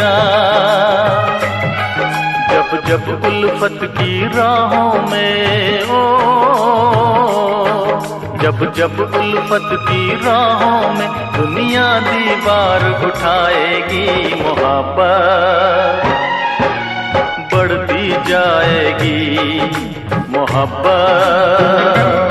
जाएगा। जब जब उल्फत की राहों में जब जब उल्फत की राहों में दुनिया दीवार उठाएगी, मोहब्बत बढ़ती जाएगी, मोहब्बत